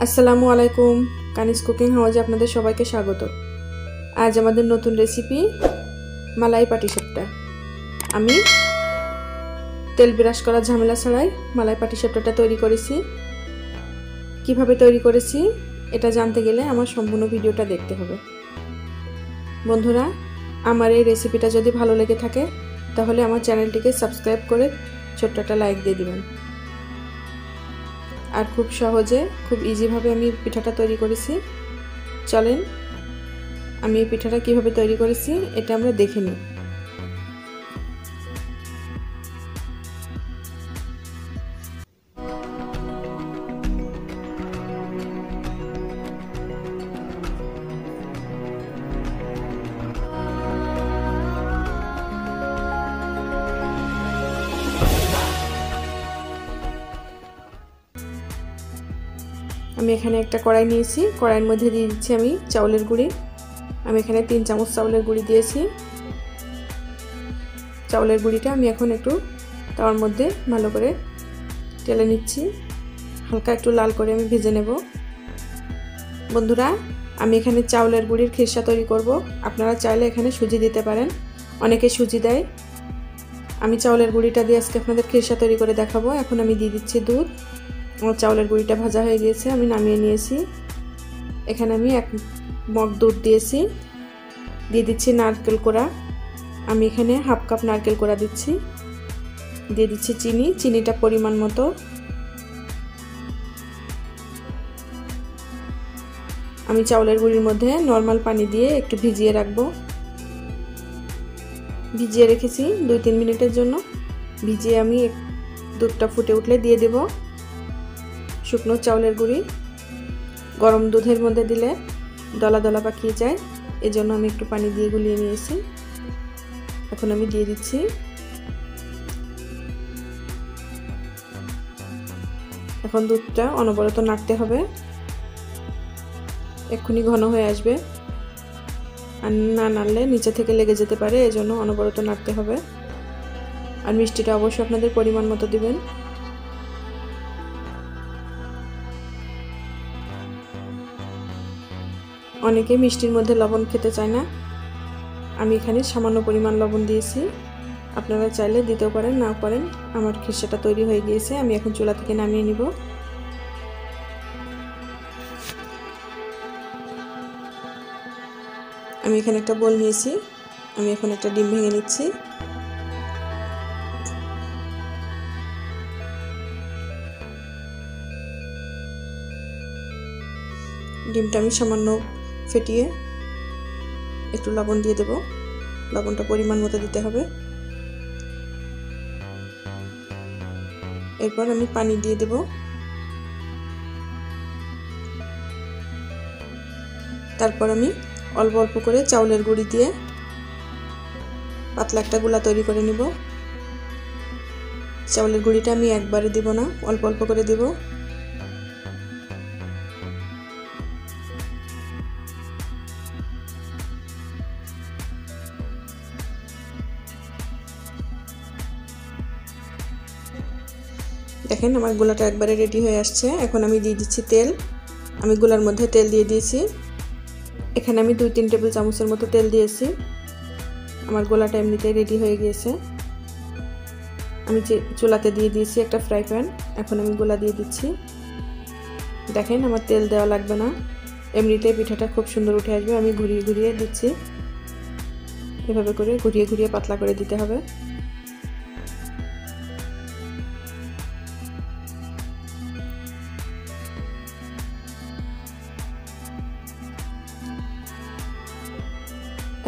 আসসালামু আলাইকুম। কানিজ কুকিং হাউজে আপনাদের সবাইকে স্বাগত। আজ আমাদের নতুন রেসিপি মালাই পাটিসাপটা। আমি তেল ব্রাশ করা ঝামেলা ছাড়াই মালাই পাটিসাপটাটা তৈরি করেছি। কিভাবে তৈরি করেছি এটা জানতে গেলে আমার সম্পূর্ণ ভিডিওটা দেখতে হবে। বন্ধুরা, আমার এই রেসিপিটা যদি ভালো লেগে থাকে তাহলে আমার চ্যানেলটিকে সাবস্ক্রাইব করে ছোট্ট একটা লাইক দিয়ে দিবেন। আর খুব সহজে খুব ইজিভাবে আমি পিঠাটা তৈরি করেছি। চলেন আমি এই পিঠাটা কিভাবে তৈরি করেছি এটা আমরা দেখে নিই। আমি এখানে একটা কড়াই নিয়েছি। কড়াইয়ের মধ্যে দিয়ে দিচ্ছি আমি চাউলের গুঁড়ি। আমি এখানে 3 চামচ চাউলের গুঁড়ি দিয়েছি। চাউলের গুঁড়িটা আমি এখন একটু তাওয়ার মধ্যে ভালো করে টেলে নিচ্ছি। হালকা একটু লাল করে আমি ভেজে নেব। বন্ধুরা, আমি এখানে চাউলের গুঁড়ির খিরসা তৈরি করব। আপনারা চাইলে এখানে সুজি দিতে পারেন, অনেকে সুজি দেয়। আমি চাউলের গুঁড়িটা দিয়ে আজকে আপনাদের খিরসা তৈরি করে দেখাবো। এখন আমি দিয়ে দিচ্ছি দুধ। আমার চাউলের গুঁড়িটা ভাজা হয়ে গিয়েছে, আমি নামিয়ে নিয়েছি। এখানে আমি 1 মগ দুধ দিয়েছি। দিয়ে দিচ্ছি নারকেল কোড়া। আমি এখানে হাফ কাপ নারকেল কোড়া দিচ্ছি। দিয়ে দিচ্ছি চিনি। চিনিটা পরিমাণ মতো। আমি চাউলের গুঁড়ির মধ্যে নরমাল পানি দিয়ে একটু ভিজিয়ে রাখবো। ভিজিয়ে রেখেছি 2-3 মিনিটের জন্য। ভিজিয়ে আমি দুধটা ফুটে উঠলে দিয়ে দেব শুকনো চাউলের গুঁড়ি। গরম দুধের মধ্যে দিলে দলা দলা পাকিয়ে যায়, এজন্য আমি একটু পানি দিয়ে গুলিয়ে নিয়েছি। এখন আমি দিয়ে দিচ্ছি। এখন দুধটা অনবরত নাড়তে হবে, এক্ষুনি ঘন হয়ে আসবে। আর না নাড়লে নিচে থেকে লেগে যেতে পারে, এজন্য অনবরত নাড়তে হবে। আর মিষ্টিটা অবশ্যই আপনাদের পরিমাণ মতো দিবেন। অনেকে মিষ্টির মধ্যে লবণ খেতে চায় না, আমি এখানে সামান্য পরিমাণ লবণ দিয়েছি। আপনারা চাইলে দিতেও পারেন, নাও পারেন। আমার খিরসাটা তৈরি হয়ে গিয়েছে, আমি এখন চুলা থেকে নামিয়ে নিব। আমি এখানে একটা বোল নিয়েছি, আমি এখন একটা ডিম ভেঙে নিচ্ছি। ডিমটা আমি সামান্য ফেটিয়ে একটু লবণ দিয়ে দেব। লবণটা পরিমাণ মতো দিতে হবে। এরপর আমি পানি দিয়ে দেব। তারপর আমি অল্প অল্প করে চাউলের গুঁড়ি দিয়ে পাতলা একটা গোলা তৈরি করে নিব। চাউলের গুঁড়িটা আমি একবারে দিব না, অল্প অল্প করে দেব। দেখেন আমার গোলাটা একবারে রেডি হয়ে আসছে। এখন আমি দিয়ে দিচ্ছি তেল। আমি গোলার মধ্যে তেল দিয়ে দিয়েছি। এখানে আমি 2-3 টেবিল চামচের মতো তেল দিয়েছি। আমার গোলাটা এমনিতেই রেডি হয়ে গিয়েছে। আমি চুলাতে দিয়ে দিয়েছি একটা ফ্রাই প্যান। এখন আমি গোলা দিয়ে দিচ্ছি। দেখেন আমার তেল দেওয়া লাগবে না, এমনিতেই পিঠাটা খুব সুন্দর উঠে আসবে। আমি ঘুরিয়ে ঘুরিয়ে দিচ্ছি, এভাবে করে ঘুরিয়ে ঘুরিয়ে পাতলা করে দিতে হবে।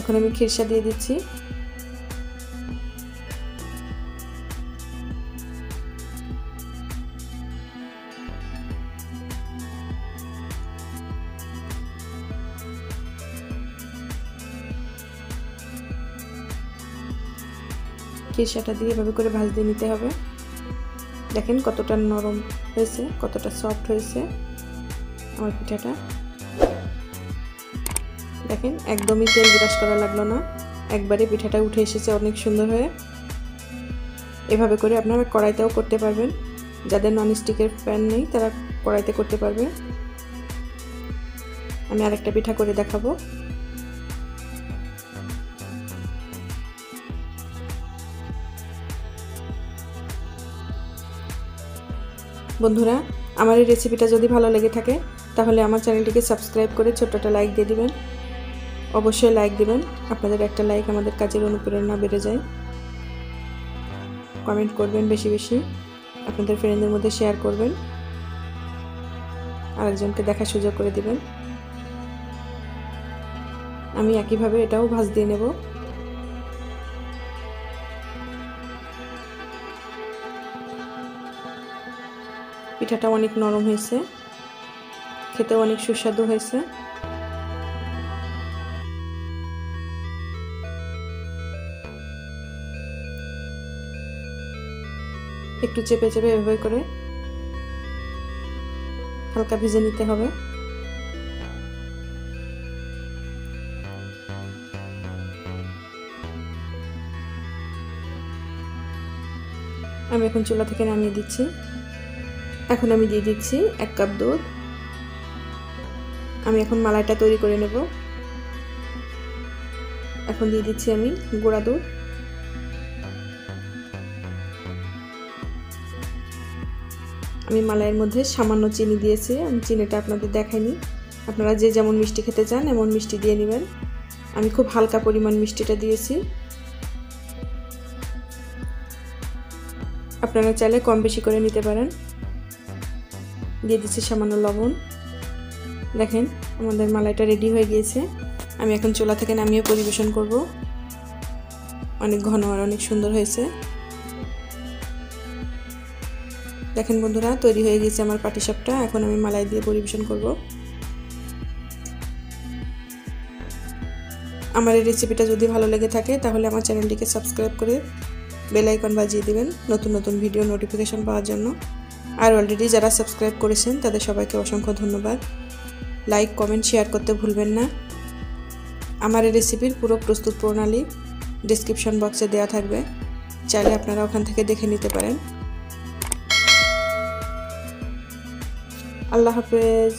এখন আমি খিরসা দিয়ে দিচ্ছি। খিরসাটা দিয়ে এভাবে করে ভাজতে নিতে হবে। দেখেন কতটা নরম হয়েছে, কতটা সফট হয়েছে আমার পিঠাটা। দেখেন একদমই তেল ব্রাশ করা লাগলো না, একবারে পিঠাটা উঠে এসেছে অনেক সুন্দর হয়ে। এভাবে করে আপনারা কড়াইতেও করতে পারবেন। যাদের ননস্টিকের প্যান নেই তারা কড়াইতে করতে পারবে। আমি আরেকটা পিঠা করে দেখাবো। বন্ধুরা, আমার এই রেসিপিটা যদি ভালো লেগে থাকে তাহলে আমার চ্যানেলটিকে সাবস্ক্রাইব করে ছোট্ট একটা লাইক দিয়ে দিবেন। অবশ্যই লাইক দিবেন, আপনাদের একটা লাইক আমাদের কাজের অনুপ্রেরণা বেড়ে যায়। কমেন্ট করবেন বেশি বেশি, আপনাদের ফ্রেন্ডদের মধ্যে শেয়ার করবেন, আরেকজনকে দেখার সুযোগ করে দিবেন। আমি একইভাবে এটাও ভাজ দিয়ে নেব। পিঠাটা অনেক নরম হয়েছে, খেতে অনেক সুস্বাদু হয়েছে। একটু চেপে চেপে এভাবে করে হালকা ভেজে নিতে হবে। আমি এখন চুলা থেকে নামিয়ে দিচ্ছি। এখন আমি দিয়ে দিচ্ছি 1 কাপ দুধ। আমি এখন মালাইটা তৈরি করে নেব। এখন দিয়ে দিচ্ছি আমি গুঁড়া দুধ। আমি মালাইয়ের মধ্যে সামান্য চিনি দিয়েছি, আমি চিনিটা আপনাদের দেখাইনি। আপনারা যে যেমন মিষ্টি খেতে চান এমন মিষ্টি দিয়ে নেবেন। আমি খুব হালকা পরিমাণ মিষ্টিটা দিয়েছি, আপনারা চাইলে কম বেশি করে নিতে পারেন। দিয়ে দিচ্ছি সামান্য লবণ। দেখেন আমাদের মালাইটা রেডি হয়ে গিয়েছে। আমি এখন চুলা থেকে নামিয়ে পরিবেশন করব। অনেক ঘন আর অনেক সুন্দর হয়েছে। দেখেন বন্ধুরা, তৈরি হয়ে গেছে আমার পাটিসাপটা। এখন আমি মালাই দিয়ে পরিবেশন করব। আমার এই রেসিপিটা যদি ভালো লেগে থাকে তাহলে আমার চ্যানেলটিকে সাবস্ক্রাইব করে বেল আইকন বাজিয়ে দিবেন নতুন নতুন ভিডিও নোটিফিকেশন পাওয়ার জন্য। আর অলরেডি যারা সাবস্ক্রাইব করেছেন তাদের সবাইকে অসংখ্য ধন্যবাদ। লাইক, কমেন্ট, শেয়ার করতে ভুলবেন না। আমার এই রেসিপির পুরো প্রস্তুত প্রণালী ডেসক্রিপশন বক্সে দেওয়া থাকবে, চাইলে আপনারা ওখান থেকে দেখে নিতে পারেন। আল্লাহ হাফেজ।